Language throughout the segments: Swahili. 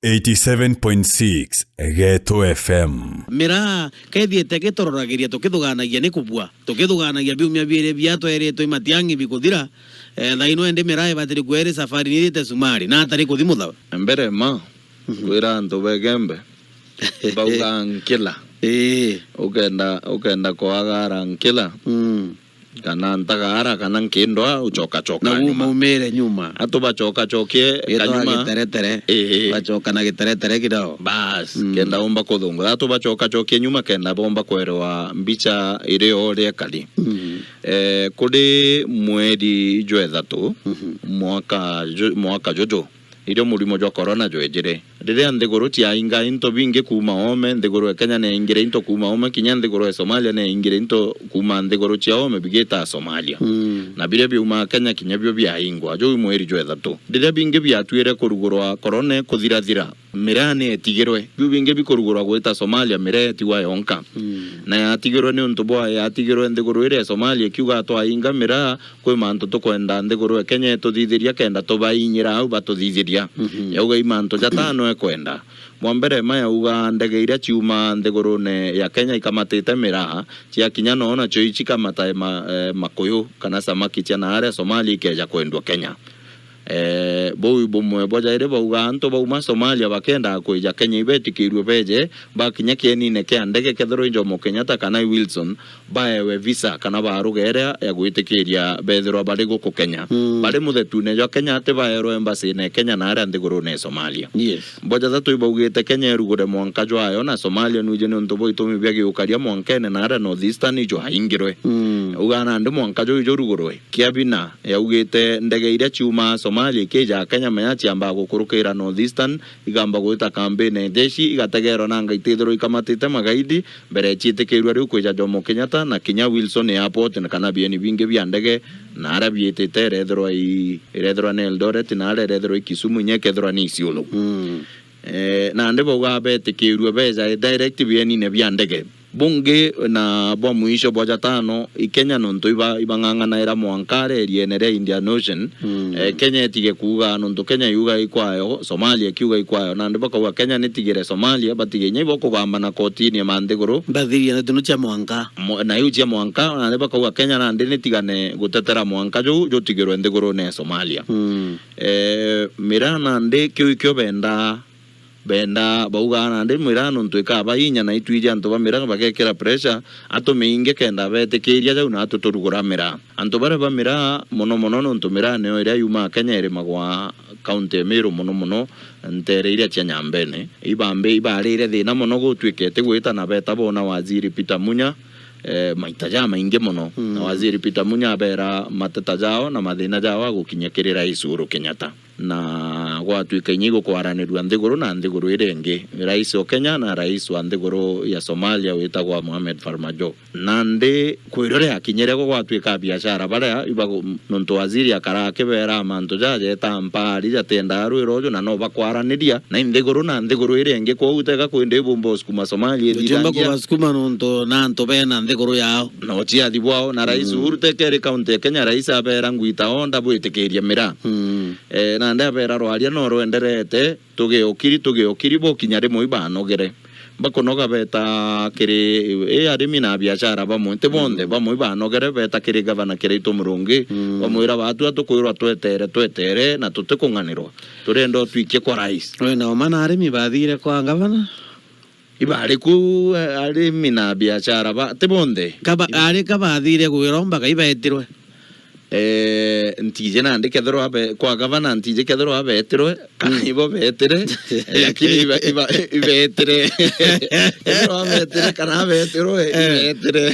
87.6 Geto FM. Mira, kethiete gitororagĩria tukithuganagia ni kubua tukithuganagia biumia biire biato ereto imatiangi bikuthira thaino ende mira ibatiri kwere safari ni te sumari na atari kuthi mutha mbere ma kwira antu begembe bauga nkila ukenda kwagara nkila kana ntagara kana nkindwa uchoka na umere nyuma atu bachoka chokie kanyuma teretere bachoka na giteretere kidao bas kenda omba kodongo atu bachoka chokie nyuma kenda bomba kwerewa mbicha ire ore kali kuri mweri jwethatu mwaka jojo irio murimo jwa corona jwejire rire ndiguru tia inga into binge kuma ome ndiguru Kenya ne ingire into kuma ome kinya ndiguru Somalia ne ingire into kuma ndiguru tia ome bigeta Somalia na bire biuma Kenya kinya bio bia ingwa jo mweri jwethatu rire binge bia twire kurugurwa corona kuthira mirane etigirwe bio binge bikurugurwa gweta Somalia mire tiwa yonka na yatigirwe ne untubo yatigirwe ndiguru ire Somalia kiuga to ainga mira kwe manto to kwenda ndiguru Kenya to thithiria kenda to bainyira au batuthithiria yauga imanto jatano kwenda mwambere maya uga ndege iria ciuma nthigurune ya Kenya ikamatite miraha cia kinya nona cio ichikamata makuyu kana samaki cia na aria Somalia ikeja kwendwa Kenya boi bomwe bojaire bauga anto bauma Somalia bakenda kuija Kenya ibetikirwe beje bakinya kienine kia ndege kethero Jomo Kenyatta kana Wilson baewe visa kana barugere ya gwitikiria bethero bari guku Kenya bari muthetune jo Kenya ate baero embassy ne Kenya na aria nthigurune Somalia boja zato ibaugite Kenya erugure mwanka jo ayo na Somalia nuje ne ntobo itumi byagi ukaria mwankene na aria northeastern jo haingirwe ugana ndi mwanka jo rugurwe kiabina yaugite ndege iria ciuma Somalia keja Kenya mayachi amba gukurukira northeastern igamba gwita campaign deshi igategero nanga itethero ikamatite magaidi mbere chitekirwa riu kweja Jomo Kenyatta na Kenya Wilson airport na kana bieni binge bya ndege na arabietete erethro na Eldoret na erethro Kisumu nyekethro ni Isiolo na ndebo gabetekirwa beja direct bieni ne bya ndege bunge na bwa muisho boja tano Kenya nonto ibanganga era mwankare erienere Indian Ocean Kenya etige kuga nonto Kenya yuga ikwayo Somalia kiuga ikwayo na ndeba kwa Kenya nitigire Somalia batige nyebo kugamba na kotini mandegoro bathiria na tunu cia mwanka na yu cia mwanka na ndeba kwa Kenya na ndene tigane gutetera mwanka jo tigirwe ndegoro ne Somalia mirana nde kiu benda bauga na ndi mwirano ntwika abayinya na itwije anto bamira bagekera pressure ato meinge kenda betekiria jau na ato turugura mira anto bare bamira mono nto mira ne ira yuma Kenya ire magwa county Meru mono ntere iria cia Nyambene ibarire thina mono gutwikete gwita na beta bona waziri Peter Munya maitaja mainge mono na waziri Peter Munya bera mateta jao na mathina jao gukinyekirira Uhuru Kenyatta na gwatuika inyigo kwaranirwa nthiguru na nthiguru irenge rais wa Kenya na rais wa nthiguru ya Somalia witagwa Mohamed Farmajo na ndi kwirore akinyere gwatuika biashara bara ibago nonto waziri akarake bera manto jaje tampari jatenda ruirojo na no bakwaraniria na nthiguru irenge kwa uteka kwende bombo skuma Somalia dijamba kwa skuma nonto na nto bena nthiguru yao no chia dibwao na rais Uhuru tekere county Kenya rais abera ngwita onda bwitekeria mira na nda bera rwaria no rwenderete tugeokiri bo kinyare mo ibanogere bakonoga beta kiri arimi na biashara bamwe te bonde bamwe ibanogere beta kiri gavana kiri tomurungi bamwira batu atukwirwa twetere na tutekunganirwa turendo twikie kwa rais na omana arimi bathire kwa gavana ibari ku arimi na biashara ba te bonde ari kabathire gwiromba kaibetirwe ntije nande kethero abe kwa gavana ntije kethero abe etirwe kana ibo betere yakini ibetere kethero abe etere kana abe etirwe ibetere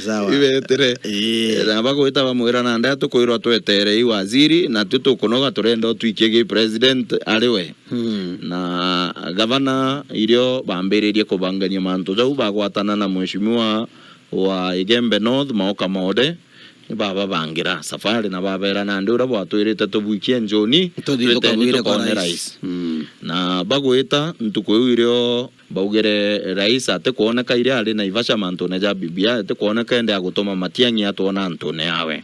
sawa ibetere na bagwita bamwira nande atukwirwa twetere i waziri na tutukunoga turendo twikiege president ariwe na gavana irio bambiririe kubangania mantu jau bagwatana na mheshimiwa wa Igembe North Maoka Mode baba bangira safari na babera na ndura bwatwirite tubuikie njoni tuthiruka kwa rais na bagwita ntukwiryo baugere rais ate kuoneka ire ari na Ivasha manto na ja bibia ate kuoneka ende agutoma matiangi atona antone yawe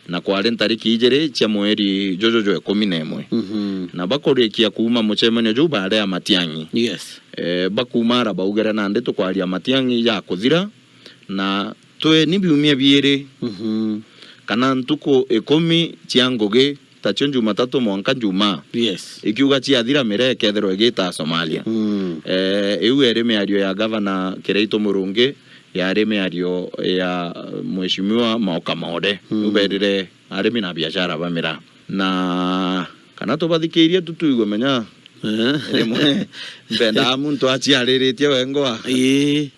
na kwari ntariki ijere cia mweri jojo 11 na bakorikia kuma mucemanio ju baada ya Matiang'i yes bakumara baugera nande tukwaria Matiang'i ya kuthira na twe ni biumia biere kana ntuko 10 cia ngugi tacho Jumatatu mwanka Juma yes ikiuga ciathira mere kethero igita Somalia iu ere miario ya governor Kiraito Murungi yare miario ya mheshimiwa Mauka Mode uberire arimi na biashara bamira na kana to bathikiria tutuigwe menya remwe benda muntu aciariritie wengoa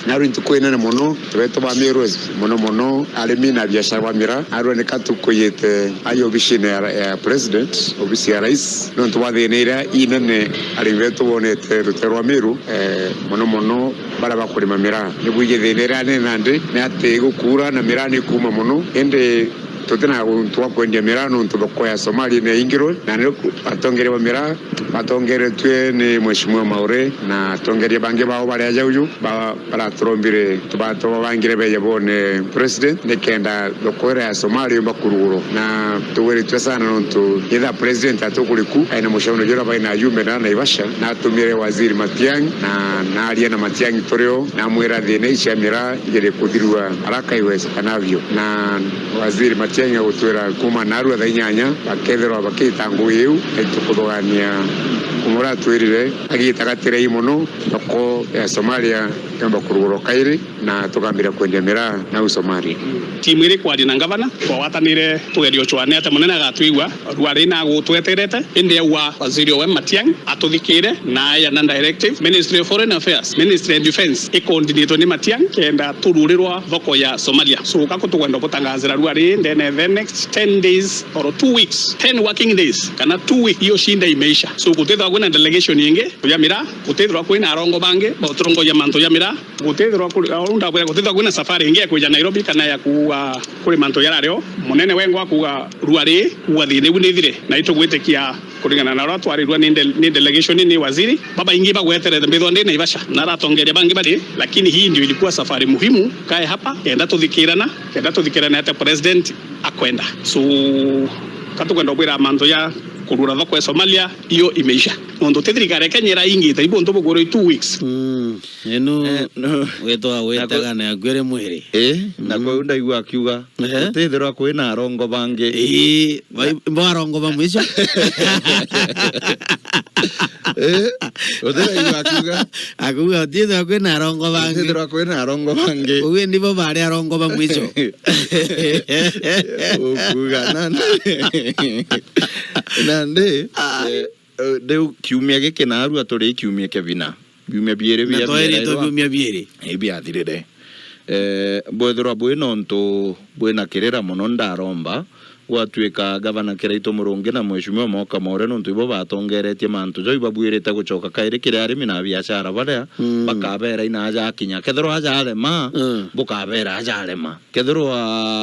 naru ntukwinene muno tweto bamirwezi muno arimi na biashara bamira arone katukuyite ayo bishine ya president obisi ya rais no twathiniira inene ariveto bonete ruterwa miru muno bara bakurima mira nibuje thinira nande ne ate gukura na mira ni kuma muno ende tutena untua kwendia mira no ntukoya Somalia ne ingiro na ne atongere ba mira atongere twe ni mheshimiwa Maure na atongere bange bao bale aja uju para trombire tubato bangire be yabone president ne kenda lokore ya Somalia bakururo na tuweri twesana no ntu ida president atokuliku aina mshauri jora baina yume na Naivasha na tumire waziri Matiang'i na alia na Matiang'i toreo na mwera dhine isha mira ngere kudirwa haraka iweze kanavyo na waziri Matiang'i utwera kuma naru tha inyanya bakethero bakitangu iu etukudogania kumura twirire agitagatire imono ko ya Somalia kamba kurugoro kairi na tukambira kwendea mira na Somalia timu iri kwari na gavana kwa watanire tugerio chwane ate munene agatwigwa rwari na gutweterete inde wa waziri wa Matiang'i atuthikire na ya directive Ministry of Foreign Affairs Ministry of Defense coordinator ni Matiang'i kenda tururirwa thoko ya Somalia so kako tugwenda gutangazira rwari then the next 10 days or 2 weeks 10 working days kana 2 weeks hiyo shinda imeisha so kutethwa kuna delegation yinge ya mira kutethwa kuna arongo bange botrongo ya manto ya mira kutethwa unda kutethwa kuna safari inge kuja Nairobi kana ya kuwa kuri manto ya rareo munene wengo akuga ruari kuwa thine bunithire na itugwitekia kuringana na ratu arirwa ni delegation ni waziri baba ingi bagweterere mbithwa ndi Naivasha na ratongeria bangi bali lakini hii ndio ilikuwa safari muhimu kae hapa enda tuthikirana hata president akwenda so katukwenda kwira manzo ya kurura thoko ya Somalia iyo imeisha ondo tethirikare Kenya ingita ibo ntobo goro 2 weeks eno weto wetaga na agwere mwere na kwa unda igwa akiuga tethirwa kwina arongo bange bo arongo ba mwisho odera igwa akiuga tethirwa kwina arongo bange uwe ndibo bari arongo ba mwisho ukuga nande deu kiumia gike na aru atore kiumia kevina biumia biere bia biumia biere bia thirire bwethora bwino nto bwina kirera muno ndaromba gwatuika gavana Kiraito Murungi na mheshimiwa Mauka Mode no ntuibo batongeretie mantu jo ibabwirite gucoka kaire kire arimi na biashara baria bakabera ina aja kinya kethero aja alema bukabera aja alema kethero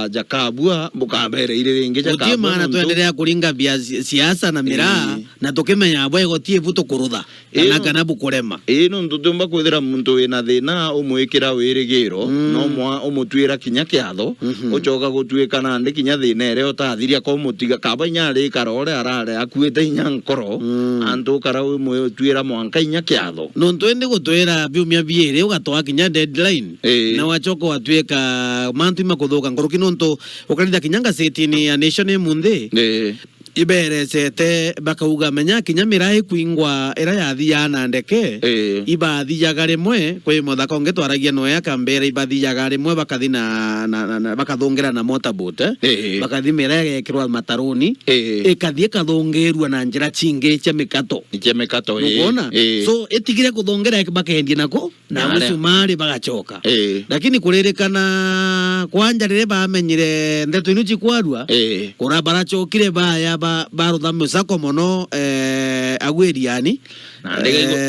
jakabua bukabera ile ringi jakabua utie mana tuendelea kuringa siasa na miraa na tukimenya bwe gotie buto kurutha kana bukurema no ntutumba kwithira muntu ina thina umwikira wirigiro no mwa umutwira kinya kiatho ucoka gutuika na ndi kinya thina ere thiria ko mutiga kaba nyari karore arare akuite nyankoro antu karau mwe twira mwanka inya kiatho no twende gutwira biumia biere ugatwa kinya deadline na wachoko watweka mantu makuthuka ngoroki nonto ukarinda kinyanga setini ya nation munde ibere sete bakauga menya kinya mirai kuingwa era yathia na ndeke ibathi yagare mwe kwe muthako ngetwaragia no ya kambere ibathi yagare mwe bakathi na bakathongera na motorboat bakathi mirage ekirwa mataroni ikathie kathongerwa na njira chinge cia mikato ubona so etigire kuthongera bakendia nako na musumari bagachoka lakini kuririkana kwanja rire bamenyire ndeto inu chikwarua kura barachokire baya barutha musako mono agweriani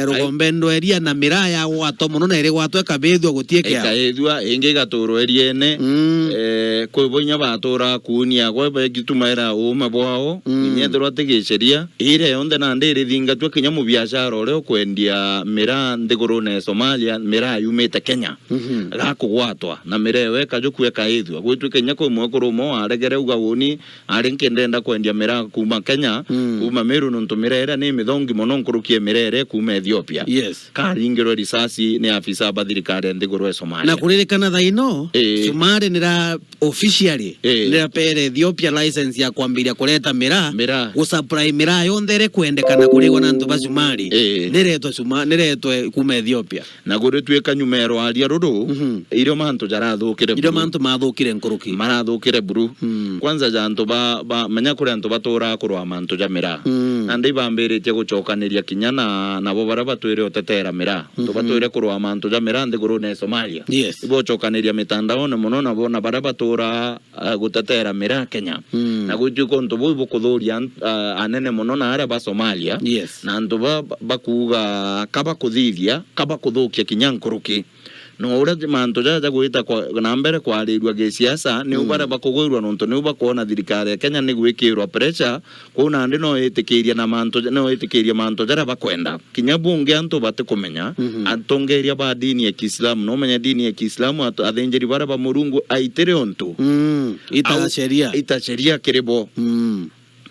Rugombendo eria na mira ya gwato muno na ere gwato ekabethwa gutieke ekaethwa inge gatoro eriene kwe bonya batora kunia gwe bagitumaira uma bwao nyethero ategecheria ire yonde na ndere thinga twa kinya mu biashara ore kwendia mira ndigorone Somalia mira yumete Kenya gakugwatwa na mira weka joku ekaethwa gwitu Kenya ko mwakurumo aregere ugawoni arenkendenda kwendia mira kuma Kenya kuma Meru nontumira era ni mithongi muno nkurukie mirere kuma Ethiopia karingiro risasi ni afisa bathirikari ndigorwe Somalia na kuririkana thaino Somalia nira officially nira pere Ethiopia license ya kwambiria kuleta mira gusupply mira yondere kwendekana kurigwa na ntu ba Somalia niretwe kuma Ethiopia na gore tweka nyumero aria ruru irio mantu jarathukire irio mantu mathukire nkuruki marathukire buru kwanza jantu ba menya kuri antu batora kurwa mantu jamira andi bambirite gucokaniria kinya na bo bara batwire otetera mira to batwire kurwa mantu jamira ndi gurune Somalia ibo cokaniria mitandao na muno na bona bara batora gutetera mira Kenya na gujuko ntu bo kuthuria anene muno na ara ba Somalia na ntu bakuga kaba kuthithia kaba kuthukia kinya nkuruki no ura manto jaja gwita kwa na mbere kwa rirwa gisiasa ni ubara bakugwirwa nonto ni ubakona thirikari ya Kenya ni gwikirwa pressure kuna ndi no itikiria na manto no itikiria manto jara bakwenda kinya bunge anto bate kumenya atongeria ba dini ya Kiislamu no menya dini ya Kiislamu athenjeri bara ba murungu aitere onto ita sheria kirebo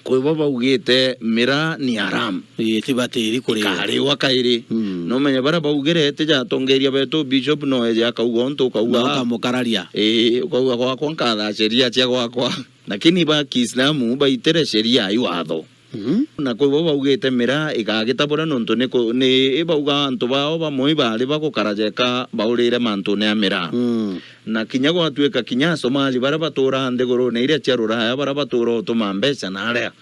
kwe baba ugite mira ni haram tibatiri kuri kare wakairi no menya bara baugere te ja tongeria beto bishop no ya kauga onto kauga mukararia kauga kwa nkatha sheria cia gwakwa lakini ba Kiislamu ba itere sheria iwatho na kwe baba ugite mira igagitabura nonto ni ibauga antu bao ba moi bari bagukarajeka baurire mantu ne mira na kinya gwatweka kinya Somali bara batora ndegoro ne iria charura ya bara batora tumambesa na aria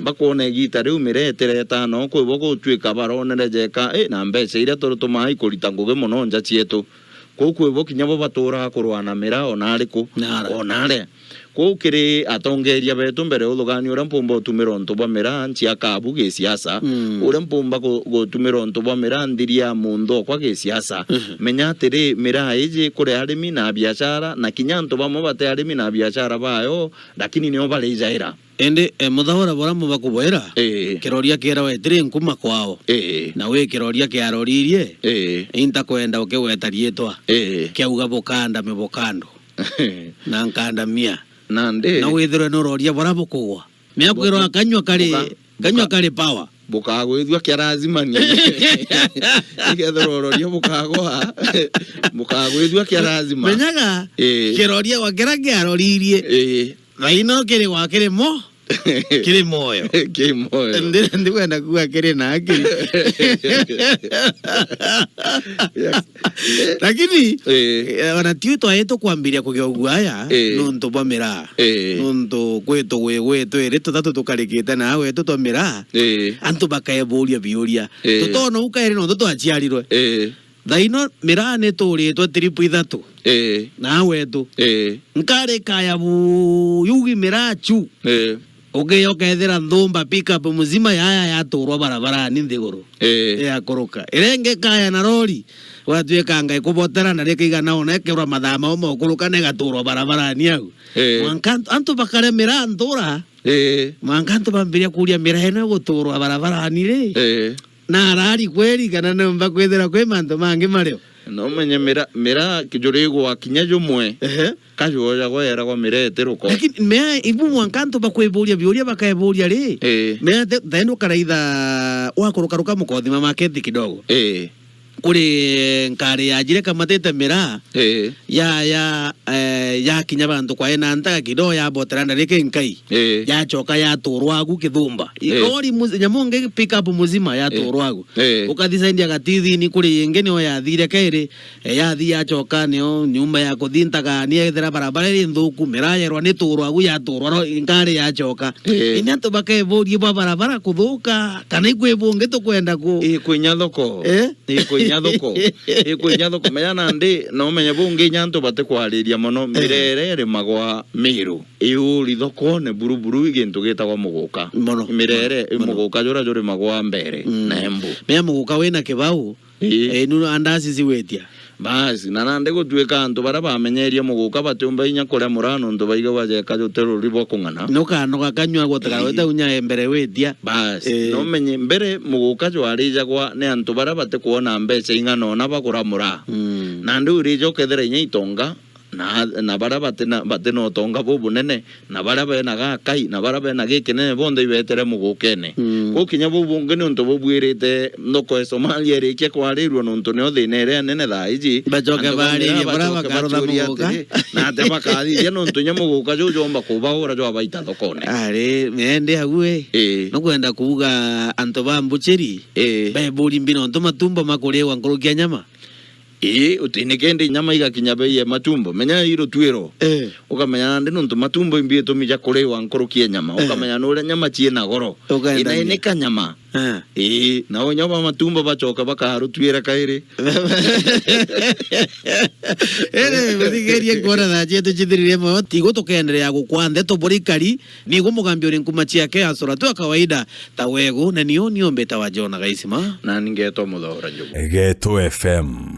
bakone gita riu miretere tano kwe bogo tweka barone jeka na mbesa iria toro tumai kurita nguge muno nja cietu kwe bo kinya batora kurwana mira onariku onare kukiri atongeria betu mbere uthugani ura mpumba utumira ntu bwa mira nchia kabu ge siasa ura mpumba gutumira ntu bwa mira ndiria mundo kwa ge siasa menya atiri mira iji kure arimi na biashara na kinya ntu bamwe bate arimi na biashara bayo lakini nio bale ijaira ende muthahora bora mubakuboera kiroria kera wetire nkuma kwao na we kiroria kiaroririe inta kwenda ukewetarie twa kiauga bukanda mebokando na nkanda mia nande na withiro no roria bora bukugwa miakwiro akanywa kari power bukagwithwa kiarazimania igethoro roria bukagwa bukagwithwa kiarazima menyaga kiroria wakera kiaroririe thaino kiri wakire mo kiri moyo ndi kwenda kuwa kiri na akiri lakini wanatiuto aeto kuambiria kugiogua aya nonto bamira nonto kweto gweto ere tutatu tukarikite na weto tomira antu bakaeburia biuria tutono ukaire nonto twachiarirwe thaino mira ne turitwe tripu ithatu na wetu nkare kaya bu yugi mira chu ukethira nthumba pickup muzima yaya yaturwa barabarani nthiguru ya kuruka irenge kaya na rori watweka ngai kubotera na reke igana ona ekera mathama omo kuruka ne gaturwa barabarani au mwankanto antu bakare mira ntura mwankanto bambiria kuria mira ene guturwa barabarani ri na arari kweri kana nomba kwethera kwe manto mangi mario no menye mira kijurigo akinya jumwe kajoja gwera kwa mirete ruko lakini me ibu mwankanto bakweburia biuria bakaeburia ri me thendo karaitha wakurukaruka mukothi mama kethi kidogo kuri nkari ya jire kamatete mira ya kinya bantu kwa ena ntaka kido ya boteranda reke nkai ya choka ya turwagu kithumba ikori nyamonge pick up muzima ya turwagu ukathisa india gatithi ni kuri yengene o ya thire kaire ya thi ya choka nio nyumba ya kuthintaga ni ethera barabara ri nthuku mira yerwa ni turwagu ya turwa nkari ya choka ini antu bakaeburia barabara kuthuka kana ikwebunge tukwenda ku ikwinya thoko ikwinya ikwinya thoko menya nandi no menya bungi nyanto bate kwariria muno mirere ri magwa miru iuri thoko ne buruburu igintu gitagwa muguka mirere muguka jura juri magwa mbere na embu menya muguka wina kibau nu andasi ziwetia basi na nande gutwika antu bara bamenyeria muguka batumba inya kuria murano ndu baiga wajeka jutero ribo kungana no gakanywa gotaka weta unya mbere wetia basi no menye mbere muguka jwarija gwa ne antu bara bate kuona mbeca ingano na bagura mura na ndu rijo kethera inya itonga na bara bate no tonga bubu nene na bara bena ga kai na bara bena gikene bonde ibetere mugukene gukinya bubu ngene untu bubwirite ndoko e Somalia ri ke kwarirwo nuntu ne othinere nene thaiji bajoke bari bara bakarotha muguka na te bakari nuntu nya muguka jo jomba kubahura jo abaita thokone ari mende agwe no kwenda kuuga anto ba mbucheri be buri mbino ntoma tumba makurewa nkorokia nyama utinikendi nyama igakinya bei ya matumbo menya iro twiro ukamenya ndi nuntu matumbo imbie tumija kurewa nkorokia nyama ukamenya nure nyama chiena goro ina ka nyama na onyoba matumbo bachoka bakaharu twira kairi badigerie kora da jeto chidiririe mo tigo tukendelea gukwande to borikari ni gumugambio ni kumachia ke asora tu kawaida tawego na niombe tawajona gaisima na ningeto muthora njugu Geto FM.